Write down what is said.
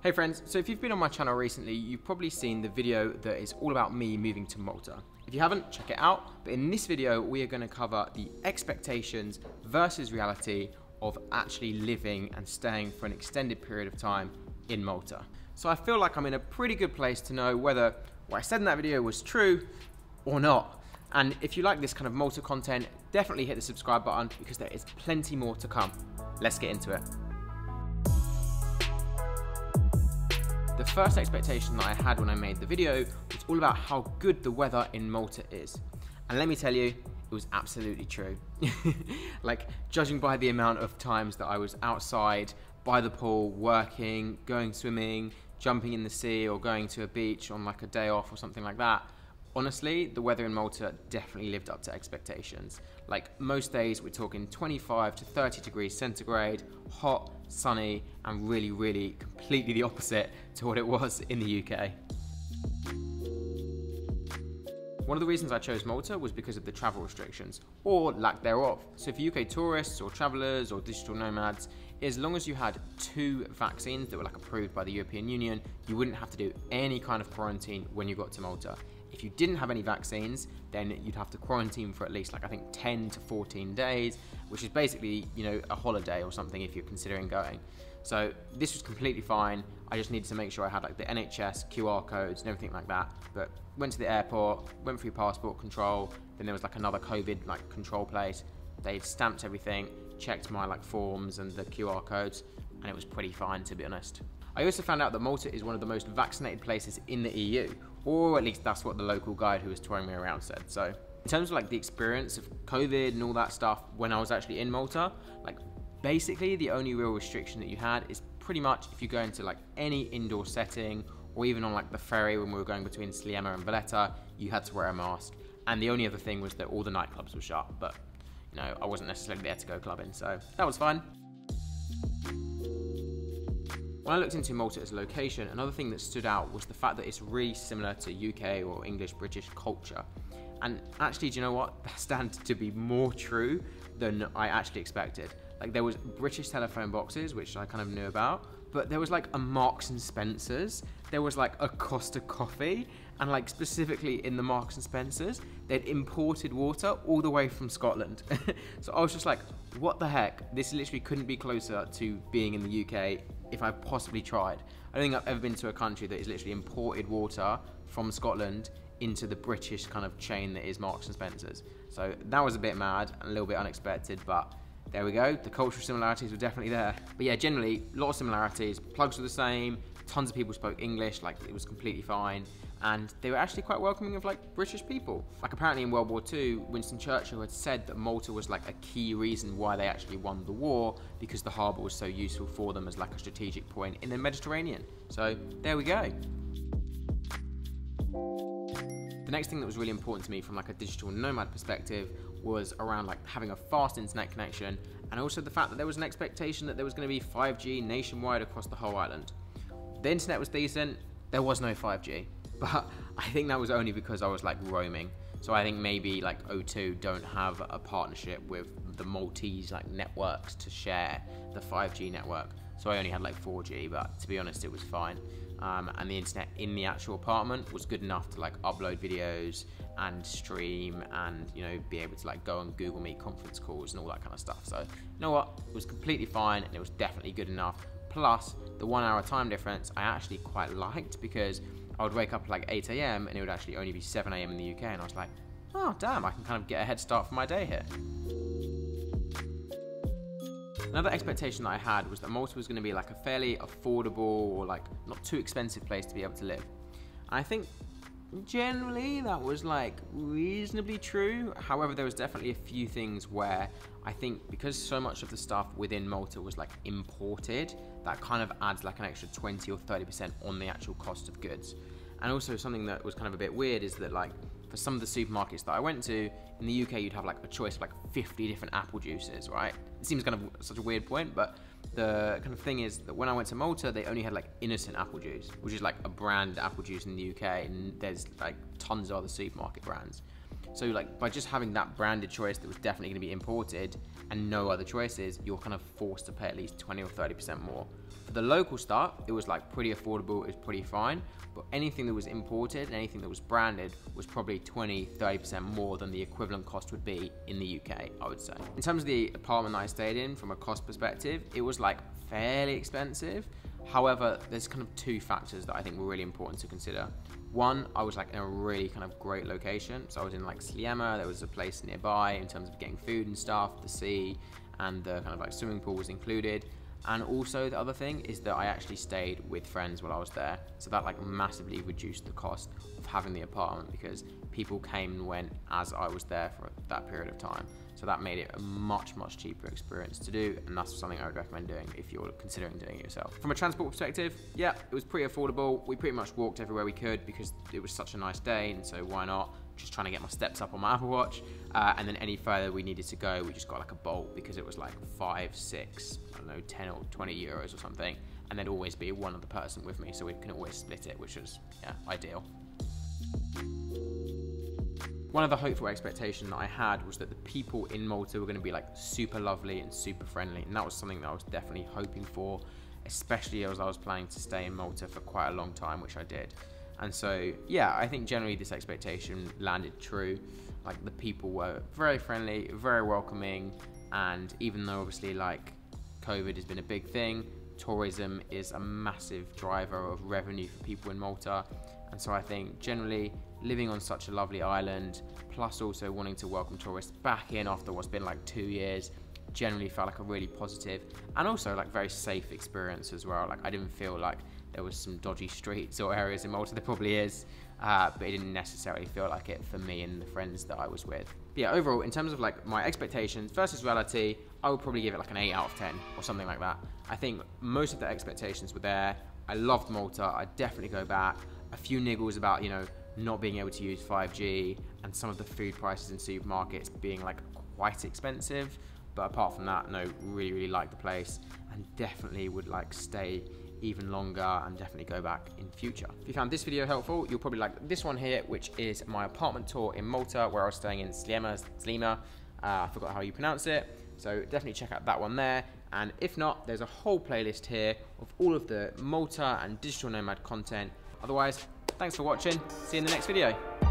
Hey friends, so if you've been on my channel recently, you've probably seen the video that is all about me moving to Malta. If you haven't, check it out. But in this video, we are going to cover the expectations versus reality of actually living and staying for an extended period of time in Malta. So I feel like I'm in a pretty good place to know whether what I said in that video was true or not. And if you like this kind of Malta content, definitely hit the subscribe button because there is plenty more to come. Let's get into it. The first expectation that I had when I made the video was all about how good the weather in Malta is. And let me tell you, it was absolutely true. Like, judging by the amount of times that I was outside by the pool, working, going swimming, jumping in the sea, or going to a beach on like a day off or something like that, honestly, the weather in Malta definitely lived up to expectations. Like, most days we're talking 25 to 30 degrees centigrade, hot, sunny, and really completely the opposite to what it was in the UK. One of the reasons I chose Malta was because of the travel restrictions, or lack thereof. So for UK tourists or travellers or digital nomads, as long as you had 2 vaccines that were like approved by the European Union, you wouldn't have to do any kind of quarantine when you got to Malta. If you didn't have any vaccines, then you'd have to quarantine for at least like I think 10 to 14 days, which is basically, you know, a holiday or something if you're considering going. So this was completely fine. I just needed to make sure I had like the NHS QR codes and everything like that. But went to the airport, went through passport control, then there was like another COVID like control place. They stamped everything, checked my like forms and the QR codes, and it was pretty fine, to be honest. I also found out that Malta is one of the most vaccinated places in the EU, or at least that's what the local guide who was touring me around said. So in terms of like the experience of COVID and all that stuff when I was actually in Malta, like basically the only real restriction that you had is pretty much if you go into like any indoor setting, or even on like the ferry when we were going between Sliema and Valletta, you had to wear a mask. And the only other thing was that all the nightclubs were shut, but you know, I wasn't necessarily there to go clubbing, so that was fine. When I looked into Malta as a location, another thing that stood out was the fact that it's really similar to UK or English British culture. And actually, do you know what? That stands to be more true than I actually expected. Like, there was British telephone boxes, which I kind of knew about, but there was like a Marks and Spencer's, there was like a Costa Coffee, and like specifically in the Marks and Spencer's, they'd imported water all the way from Scotland. So I was just like, what the heck? This literally couldn't be closer to being in the UK if I possibly tried. I don't think I've ever been to a country that is literally imported water from Scotland into the British kind of chain that is Marks and Spencer's. So that was a bit mad and a little bit unexpected, but there we go. The cultural similarities were definitely there. But yeah, generally, a lot of similarities. Plugs were the same, tons of people spoke English, like it was completely fine. And they were actually quite welcoming of like British people. Like apparently in World War II, Winston Churchill had said that Malta was like a key reason why they actually won the war, because the harbour was so useful for them as like a strategic point in the Mediterranean. So there we go. The next thing that was really important to me from like a digital nomad perspective was around like having a fast internet connection, and also the fact that there was an expectation that there was going to be 5G nationwide across the whole island. The internet was decent, there was no 5G, but I think that was only because I was like roaming. So I think maybe like O2 don't have a partnership with the Maltese like networks to share the 5G network. So I only had like 4G, but to be honest, it was fine. And the internet in the actual apartment was good enough to like upload videos and stream and, you know, be able to like go on Google Meet conference calls and all that kind of stuff. So you know what, it was completely fine and it was definitely good enough. Plus the 1 hour time difference I actually quite liked, because I would wake up at like 8 AM and it would actually only be 7 AM in the UK, and I was like, oh damn, I can kind of get a head start for my day here. Another expectation that I had was that Malta was going to be like a fairly affordable or like not too expensive place to be able to live. And I think generally that was like reasonably true. However, there was definitely a few things where I think because so much of the stuff within Malta was like imported, that kind of adds like an extra 20 or 30% on the actual cost of goods. And also something that was kind of a bit weird is that like for some of the supermarkets that I went to, in the UK you'd have like a choice of like 50 different apple juices, right? It seems kind of such a weird point, but the kind of thing is that when I went to Malta, they only had like Innocent apple juice, which is like a brand apple juice in the UK, and there's like tons of other supermarket brands. So like by just having that branded choice that was definitely going to be imported and no other choices, you're kind of forced to pay at least 20 or 30% more For the local stuff, it was like pretty affordable, it was pretty fine, but anything that was imported and anything that was branded was probably 20-30% more than the equivalent cost would be in the UK, I would say. In terms of the apartment that I stayed in, from a cost perspective, it was like fairly expensive. However, there's kind of two factors that I think were really important to consider. One, I was like in a really kind of great location. So I was in like Sliema, there was a place nearby in terms of getting food and stuff, the sea, and the kind of like swimming pool was included. And also the other thing is that I actually stayed with friends while I was there. So that like massively reduced the cost of having the apartment because people came and went as I was there for that period of time. So that made it a much, much cheaper experience to do. And that's something I would recommend doing if you're considering doing it yourself. From a transport perspective, yeah, it was pretty affordable. We pretty much walked everywhere we could because it was such a nice day. And so why not? Just trying to get my steps up on my Apple Watch. And then any further we needed to go, we just got like a Bolt because it was like 5, 6, I don't know, 10 or 20 euros or something. And there'd always be one other person with me, so we can always split it, which was, yeah, ideal. One of the hopeful expectations that I had was that the people in Malta were going to be like super lovely and super friendly, and that was something that I was definitely hoping for, especially as I was planning to stay in Malta for quite a long time, which I did. And so, yeah, I think generally this expectation landed true. Like the people were very friendly, very welcoming, and even though obviously like COVID has been a big thing, tourism is a massive driver of revenue for people in Malta. And so I think generally living on such a lovely island, plus also wanting to welcome tourists back in after what's been like 2 years, generally felt like a really positive and also like very safe experience as well. Like I didn't feel like there was some dodgy streets or areas in Malta. There probably is, but it didn't necessarily feel like it for me and the friends that I was with. But yeah, overall, in terms of like my expectations versus reality, I would probably give it like an 8 out of 10 or something like that. I think most of the expectations were there. I loved Malta. I'd definitely go back. A few niggles about, you know, not being able to use 5G and some of the food prices in supermarkets being like quite expensive. But apart from that, no, really, really like the place and definitely would like stay even longer and definitely go back in future. If you found this video helpful, you'll probably like this one here, which is my apartment tour in Malta, where I was staying in Sliema. I forgot how you pronounce it. So definitely check out that one there. And if not, there's a whole playlist here of all of the Malta and digital nomad content. Otherwise, thanks for watching. See you in the next video.